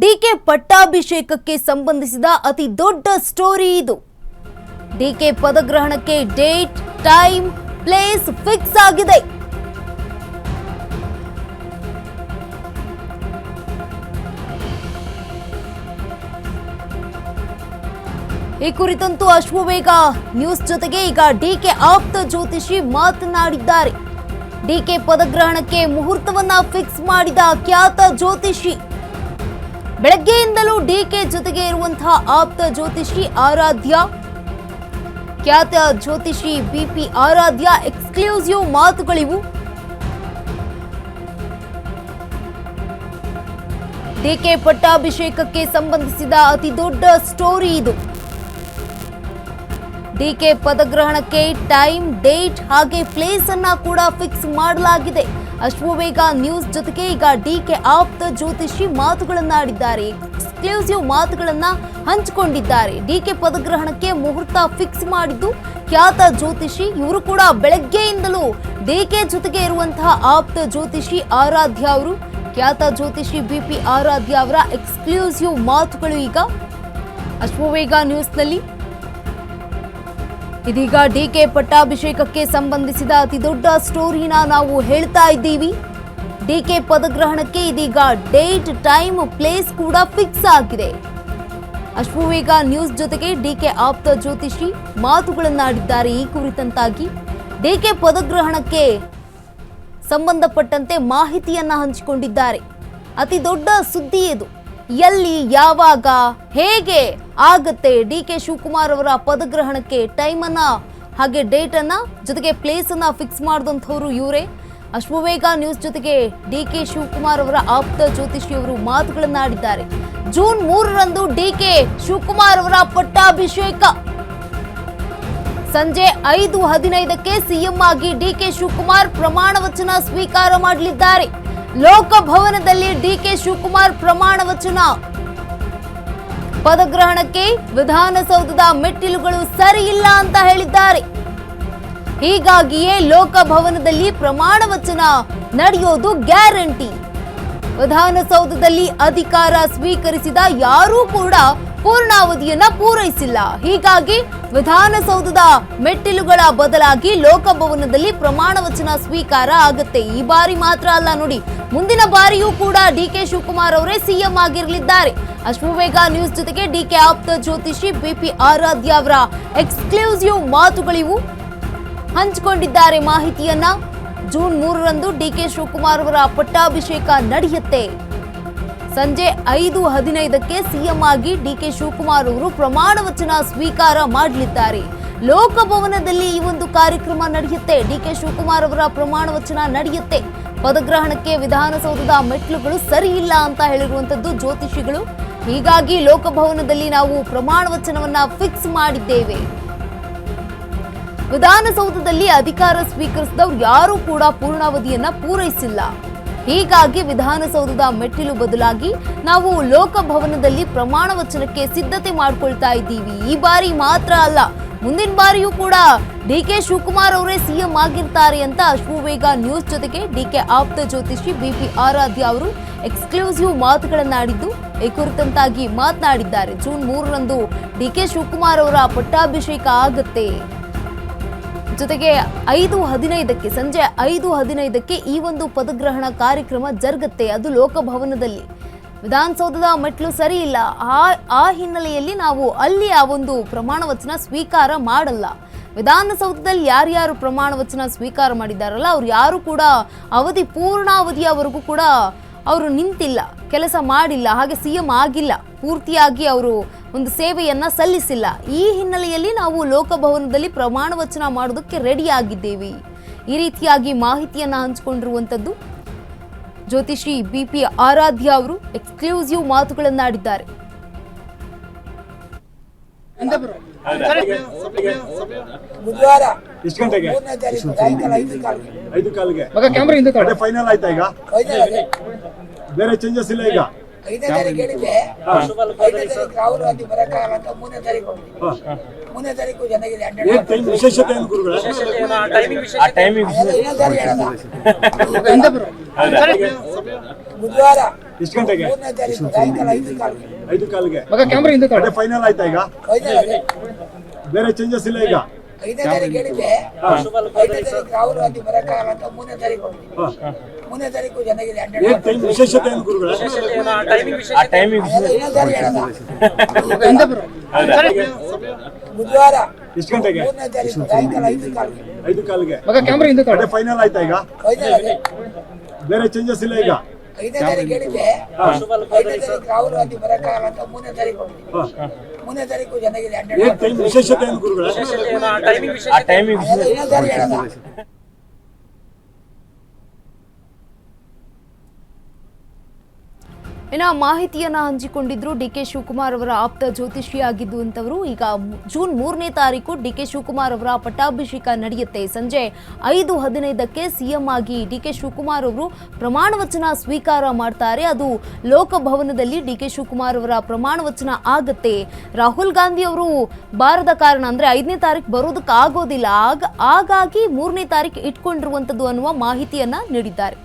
DK ಪಟ್ಟಾಭಿಷೇಕಕ್ಕೆ ಸಂಬಂಧಿಸಿದ ಅತಿ ದೊಡ್ಡ ಸ್ಟೋರಿ ಇದು. ಡಿಕೆ ಪದಗ್ರಹಣಕ್ಕೆ ಡೇಟ್, ಟೈಮ್, ಪ್ಲೇಸ್ ಫಿಕ್ಸ್ ಆಗಿದೆ. ಈ ಕುರಿತಂತೂ ಅಶ್ವವೇಗ ನ್ಯೂಸ್ ಜೊತೆಗೆ ಈಗ ಡಿಕೆ ಆಪ್ತ ಜ್ಯೋತಿಷಿ ಮಾತನಾಡಿದ್ದಾರೆ. ಡಿಕೆ ಪದಗ್ರಹಣಕ್ಕೆ ಮುಹೂರ್ತವನ್ನ ಫಿಕ್ಸ್ ಮಾಡಿದ ಖ್ಯಾತ ಜ್ಯೋತಿಷಿ. ಬೆಳಗ್ಗೆಯಿಂದಲೂ ಡಿಕೆ ಜೊತೆಗೆ ಇರುವಂತಹ ಆಪ್ತ ಜ್ಯೋತಿಷಿ ಆರಾಧ್ಯ, ಖ್ಯಾತ ಜ್ಯೋತಿಷಿ ಬಿಪಿ ಆರಾಧ್ಯ ಎಕ್ಸ್ಕ್ಲೂಸಿವ್ ಮಾತುಗಳಿವು. ಡಿಕೆ ಪಟ್ಟಾಭಿಷೇಕಕ್ಕೆ ಸಂಬಂಧಿಸಿದ ಅತಿ ದೊಡ್ಡ ಸ್ಟೋರಿ ಇದು. ಡಿಕೆ ಪದಗ್ರಹಣಕ್ಕೆ ಟೈಮ್, ಡೇಟ್ ಹಾಗೆ ಪ್ಲೇಸ್ ಅನ್ನ ಕೂಡ ಫಿಕ್ಸ್ ಮಾಡಲಾಗಿದೆ. ಅಶ್ವವೇಗ ನ್ಯೂಸ್ ಜೊತೆಗೆ ಈಗ ಡಿಕೆ ಆಪ್ತ ಜ್ಯೋತಿಷಿ ಮಾತುಗಳನ್ನಾಡಿದ್ದಾರೆ, ಎಕ್ಸ್ಕ್ಲೂಸಿವ್ ಮಾತುಗಳನ್ನ ಹಂಚಿಕೊಂಡಿದ್ದಾರೆ. ಡಿಕೆ ಪದಗ್ರಹಣಕ್ಕೆ ಮುಹೂರ್ತ ಫಿಕ್ಸ್ ಮಾಡಿದ್ದು ಖ್ಯಾತ ಜ್ಯೋತಿಷಿ. ಇವರು ಕೂಡ ಬೆಳಗ್ಗೆಯಿಂದಲೂ ಡಿಕೆ ಜೊತೆಗೆ ಇರುವಂತಹ ಆಪ್ತ ಜ್ಯೋತಿಷಿ ಆರಾಧ್ಯ ಅವರು, ಖ್ಯಾತ ಜ್ಯೋತಿಷಿ ಬಿಪಿ ಆರಾಧ್ಯ ಅವರ ಎಕ್ಸ್ಕ್ಲೂಸಿವ್ ಮಾತುಗಳು ಈಗ ಅಶ್ವವೇಗ ನ್ಯೂಸ್ನಲ್ಲಿ. ಇದೀಗ ಡಿಕೆ ಪಟ್ಟಾಭಿಷೇಕಕ್ಕೆ ಸಂಬಂಧಿಸಿದ ಅತಿ ದೊಡ್ಡ ಸ್ಟೋರಿನ ನಾವು ಹೇಳ್ತಾ ಇದ್ದೀವಿ. ಡಿಕೆ ಪದಗ್ರಹಣಕ್ಕೆ ಇದೀಗ ಡೇಟ್, ಟೈಮ್, ಪ್ಲೇಸ್ ಕೂಡ ಫಿಕ್ಸ್ ಆಗಿದೆ. ಅಶ್ವವೇಗ ನ್ಯೂಸ್ ಜೊತೆಗೆ ಡಿಕೆ ಆಪ್ತ ಜ್ಯೋತಿಷಿ ಮಾತುಗಳನ್ನಾಡಿದ್ದಾರೆ. ಈ ಕುರಿತಂತಾಗಿ ಡಿಕೆ ಪದಗ್ರಹಣಕ್ಕೆ ಸಂಬಂಧಪಟ್ಟಂತೆ ಮಾಹಿತಿಯನ್ನ ಹಂಚಿಕೊಂಡಿದ್ದಾರೆ. ಅತಿ ದೊಡ್ಡ ಸುದ್ದಿ ಇದು. ಎಲ್ಲಿ, ಯಾವಾಗ, ಹೇಗೆ ಆಗತ್ತೆ ಡಿಕೆ ಶಿವಕುಮಾರ್ ಅವರ ಪದಗ್ರಹಣಕ್ಕೆ ಟೈಮ್ ಅನ್ನ ಹಾಗೆ ಡೇಟ್ ಅನ್ನ ಜೊತೆಗೆ ಪ್ಲೇಸ್ ಅನ್ನ ಫಿಕ್ಸ್ ಮಾಡಿದಂಥವ್ರು ಇವರೇ. ಅಶ್ವವೇಗ ನ್ಯೂಸ್ ಜೊತೆಗೆ ಡಿಕೆ ಶಿವಕುಮಾರ್ ಅವರ ಆಪ್ತ ಜ್ಯೋತಿಷಿಯವರು ಮಾತುಗಳನ್ನಾಡಿದ್ದಾರೆ. ಜೂನ್ 3ರಂದು ಡಿಕೆ ಶಿವಕುಮಾರ್ ಅವರ ಪಟ್ಟಾಭಿಷೇಕ. ಸಂಜೆ 5:15ಕ್ಕೆ ಸಿಎಂ ಆಗಿ ಡಿಕೆ ಶಿವಕುಮಾರ್ ಪ್ರಮಾಣ ವಚನ ಸ್ವೀಕಾರ ಮಾಡಲಿದ್ದಾರೆ. ಲೋಕಭವನದಲ್ಲಿ ಡಿಕೆ ಶಿವಕುಮಾರ್ ಪ್ರಮಾಣ ವಚನ. ಪದಗ್ರಹಣಕ್ಕೆ ವಿಧಾನಸೌಧದ ಮೆಟ್ಟಿಲುಗಳು ಸರಿ ಇಲ್ಲ ಅಂತ ಹೇಳಿದ್ದಾರೆ. ಹೀಗಾಗಿಯೇ ಲೋಕಭವನದಲ್ಲಿ ಪ್ರಮಾಣ ವಚನ ನಡೆಯೋದು ಗ್ಯಾರಂಟಿ. ವಿಧಾನಸೌಧದಲ್ಲಿ ಅಧಿಕಾರ ಸ್ವೀಕರಿಸಿದ ಯಾರೂ ಕೂಡ ಪೂರ್ಣಾವಧಿಯನ್ನ ಪೂರೈಸಿಲ್ಲ. ಹೀಗಾಗಿ ವಿಧಾನಸೌಧದ ಮೆಟ್ಟಿಲುಗಳ ಬದಲಾಗಿ ಲೋಕಭವನದಲ್ಲಿ ಪ್ರಮಾಣ ವಚನ ಸ್ವೀಕಾರ ಆಗುತ್ತೆ. ಈ ಬಾರಿ ಮಾತ್ರ ಅಲ್ಲ ನೋಡಿ, ಮುಂದಿನ ಬಾರಿಯೂ ಕೂಡ ಡಿಕೆ ಶಿವಕುಮಾರ್ ಅವರೇ ಸಿಎಂ ಆಗಿರಲಿದ್ದಾರೆ. ಅಶ್ವವೇಗ ನ್ಯೂಸ್ ಜೊತೆಗೆ ಡಿಕೆ ಆಪ್ತ ಜ್ಯೋತಿಷಿ ಬಿಪಿ ಆರಾಧ್ಯ ಅವರ ಎಕ್ಸ್ಕ್ಲೂಸಿವ್ ಮಾತುಗಳಿವು. ಹಂಚಿಕೊಂಡಿದ್ದಾರೆ ಮಾಹಿತಿಯನ್ನ. ಜೂನ್ 3ರಂದು ಡಿಕೆ ಶಿವಕುಮಾರ್ ಅವರ ಪಟ್ಟಾಭಿಷೇಕ ನಡೆಯುತ್ತೆ. ಸಂಜೆ 5:15ಕ್ಕೆ ಸಿಎಂ ಆಗಿ ಡಿಕೆ ಶಿವಕುಮಾರ್ ಅವರು ಪ್ರಮಾಣ ವಚನ ಸ್ವೀಕಾರ ಮಾಡಲಿದ್ದಾರೆ. ಲೋಕಭವನದಲ್ಲಿ ಈ ಒಂದು ಕಾರ್ಯಕ್ರಮ ನಡೆಯುತ್ತೆ. ಡಿಕೆ ಶಿವಕುಮಾರ್ ಅವರ ಪ್ರಮಾಣ ವಚನ ನಡೆಯುತ್ತೆ. ಪದಗ್ರಹಣಕ್ಕೆ ವಿಧಾನಸೌಧದ ಮೆಟ್ಲುಗಳು ಸರಿ ಇಲ್ಲ ಅಂತ ಹೇಳಿರುವಂತದ್ದು ಜ್ಯೋತಿಷಿಗಳು. ಹೀಗಾಗಿ ಲೋಕಭವನದಲ್ಲಿ ನಾವು ಪ್ರಮಾಣ ವಚನವನ್ನ ಫಿಕ್ಸ್ ಮಾಡಿದ್ದೇವೆ. ವಿಧಾನಸೌಧದಲ್ಲಿ ಅಧಿಕಾರ ಸ್ವೀಕರಿಸಿದವರು ಯಾರೂ ಕೂಡ ಪೂರ್ಣಾವಧಿಯನ್ನ ಪೂರೈಸಿಲ್ಲ. ಹೀಗಾಗಿ ವಿಧಾನಸೌಧದ ಮೆಟ್ಟಿಲು ಬದಲಾಗಿ ನಾವು ಲೋಕಭವನದಲ್ಲಿ ಪ್ರಮಾಣ ವಚನಕ್ಕೆ ಸಿದ್ಧತೆ ಮಾಡ್ಕೊಳ್ತಾ ಇದ್ದೀವಿ. ಈ ಬಾರಿ ಮಾತ್ರ ಅಲ್ಲ, ಮುಂದಿನ ಬಾರಿಯೂ ಕೂಡ ಡಿಕೆ ಶಿವಕುಮಾರ್ ಅವರೇ ಸಿಎಂ ಆಗಿರ್ತಾರೆ ಅಂತ ಅಶ್ವವೇಗ ನ್ಯೂಸ್ ಜೊತೆಗೆ ಡಿಕೆ ಆಪ್ತ ಜ್ಯೋತಿಷಿ ಬಿಪಿ ಆರಾಧ್ಯ ಅವರು ಎಕ್ಸ್ಕ್ಲೂಸಿವ್ ಮಾತುಗಳನ್ನಾಡಿದ್ದು ಈ ಕುರಿತಂತಾಗಿ ಮಾತನಾಡಿದ್ದಾರೆ. ಜೂನ್ 3ರಂದು ಡಿಕೆ ಶಿವಕುಮಾರ್ ಅವರ ಪಟ್ಟಾಭಿಷೇಕ ಆಗುತ್ತೆ. ಜೊತೆಗೆ 5:15ಕ್ಕೆ ಸಂಜೆ 5:15ಕ್ಕೆ ಈ ಒಂದು ಪದಗ್ರಹಣ ಕಾರ್ಯಕ್ರಮ ಜರುಗುತ್ತೆ. ಅದು ಲೋಕಭವನದಲ್ಲಿ. ವಿಧಾನಸೌಧದ ಮೆಟ್ಲು ಸರಿ ಇಲ್ಲ. ಆ ಹಿನ್ನೆಲೆಯಲ್ಲಿ ನಾವು ಅಲ್ಲಿ ಆ ಒಂದು ಪ್ರಮಾಣ ವಚನ ಸ್ವೀಕಾರ ಮಾಡಲ್ಲ. ವಿಧಾನಸೌಧದಲ್ಲಿ ಯಾರ್ಯಾರು ಪ್ರಮಾಣ ವಚನ ಸ್ವೀಕಾರ ಮಾಡಿದ್ದಾರಲ್ಲ ಅವ್ರು ಯಾರು ಕೂಡ ಪೂರ್ಣಾವಧಿಯವರೆಗೂ ಕೂಡ ಅವರು ನಿಂತಿಲ್ಲ, ಕೆಲಸ ಮಾಡಿಲ್ಲ, ಹಾಗೆ ಸಿಎಂ ಆಗಿಲ್ಲ, ಪೂರ್ತಿಯಾಗಿ ಅವರು ಒಂದು ಸೇವೆಯನ್ನ ಸಲ್ಲಿಸಿಲ್ಲ. ಈ ಹಿನ್ನೆಲೆಯಲ್ಲಿ ನಾವು ಲೋಕಭವನದಲ್ಲಿ ಪ್ರಮಾಣ ವಚನ ಮಾಡೋದಕ್ಕೆ ರೆಡಿ ಆಗಿದ್ದೇವೆ. ಈ ರೀತಿಯಾಗಿ ಮಾಹಿತಿಯನ್ನ ಹಂಚಿಕೊಂಡಿರುವಂತದ್ದು ಜ್ಯೋತಿಷಿ ಬಿಪಿ ಆರಾಧ್ಯ ಅವರು ಎಕ್ಸ್ಕ್ಲೂಸಿವ್ ಮಾತುಗಳನ್ನಾಡಿದ್ದಾರೆ. ಬುಧವಾರ ಎಷ್ಟು ಗಂಟೆಗೆ? ಸಾಯಂಕಾಲ 5:15 ಫೈನಲ್ ಆಯ್ತಾ? ಈಗ ಬೇರೆ ಚೇಂಜಸ್ ಇಲ್ಲ. ಈಗ 5ನೇ ತಾರೀಕು ಹೇಳಿದ್ದೆ. 5ನೇ ತಾರೀಕು ರಾಹುಲ್ ಗಾಂಧಿ ಬರಕ್ಕಾಗಲ್ಲ ಅಂತ 3ನೇ ತಾರೀಕು ಹೋಗಿದ್ದೆ. 3ನೇ ತಾರೀಕು ಜನಗಿದೆ. ವಿಶೇಷತೆ ಏನು ಗುರುಗಳೇ? ಬುಧವಾರ ಎಷ್ಟು ಗಂಟೆಗೆ? 3ನೇ ತಾರೀಕು ಸಾಯಂಕಾಲ 5 ಕಾಲಿಗೆ 5 ಕಾಲ್ಗೆ. ಅದೇ ಫೈನಲ್ ಆಯ್ತಾ ಈಗ? ಫೈನಲ್ ಅದೇ. ಬೇರೆ ಚೇಂಜಸ್ ಇಲ್ಲ ಈಗ? 5ನೇ ತಾರೀಕು ಹೇಳಿದ್ದೆ 5ನೇ ತಾರೀಕು ರಾಹುಲ್ ಗಾಂಧಿ ಬರಕ್ಕಾಗಲ್ಲ ಅಂತ 3ನೇ ತಾರೀಕು ಹೋಗ್ತೀನಿ. 3ನೇ ತಾರೀಕು ಜನಗಿದೆ ಏನ್ ಟೈಮ್ ವಿಶೇಷತೆ ಏನು ಗುರುಗಳೇ? ಇನ್ನೊಂದ್ಸಾರಿ ಹೇಳೋಣ. ಬುಧವಾರ ಎಷ್ಟು ಗಂಟೆಗೆ? 3ನೇ ತಾರೀಕು ಸಾಯಂಕಾಲ 5 ಕಾಲಿಗೆ 5 ಕಾಲ್ಗೆ. ಅದೇ ಫೈನಲ್ ಆಯ್ತಾ ಈಗ? ಫೈನಲ್ ಅದೇ. ಬೇರೆ ಚೇಂಜಸ್ ಇಲ್ಲ ಈಗ? 5ನೇ ತಾರೀಕು ಹೇಳಿದ್ದೆ 5ನೇ ತಾರೀಕು ರಾಹುಲ್ ಗಾಂಧಿ ಬರಕ್ಕಾಗಲ್ಲ ಅಂತ 3ನೇ ತಾರೀಕು ಹೋಗ್ತೀನಿ. 3ನೇ ತಾರೀಕು ಜನಗಿದೆ ಏನ್ ಟೈಮ್ ವಿಶೇಷತೆ ಏನು ಗುರುಗಳೇ? ಇನ್ನೊಂದ್ಸಾರಿ ಹೇಳೋಣ. ಇನ್ನು ಮಾಹಿತಿಯನ್ನ ಹಂಚಿಕೊಂಡಿದ್ರು ಡಿಕೆ ಶಿವಕುಮಾರ್ ಅವರ ಆಪ್ತ ಜ್ಯೋತಿಷಿಯಾಗಿದ್ದುವಂತವರು. ಈಗ ಜೂನ್ 3ನೇ ತಾರೀಕು ಡಿಕೆ ಶಿವಕುಮಾರ್ ಅವರ ಪಟ್ಟಾಭಿಷೇಕ ನಡೆಯುತ್ತೆ. ಸಂಜೆ 5:15ಕ್ಕೆ ಸಿಎಂ ಆಗಿ ಡಿಕೆ ಶಿವಕುಮಾರ್ ಅವರು ಪ್ರಮಾಣ ವಚನ ಸ್ವೀಕಾರ ಮಾಡ್ತಾರೆ. ಅದು ಲೋಕಭವನದಲ್ಲಿ ಡಿಕೆ ಶಿವಕುಮಾರ್ ಅವರ ಪ್ರಮಾಣ ವಚನ ಆಗತ್ತೆ. ರಾಹುಲ್ ಗಾಂಧಿ ಅವರು ಬಾರದ ಕಾರಣ ಅಂದ್ರೆ 5ನೇ ತಾರೀಕು ಬರೋದಕ್ಕೆ ಆಗೋದಿಲ್ಲ, ಹಾಗಾಗಿ 3ನೇ ತಾರೀಕು ಇಟ್ಕೊಂಡಿರುವಂತದ್ದು ಅನ್ನುವ ಮಾಹಿತಿಯನ್ನ ನೀಡಿದ್ದಾರೆ.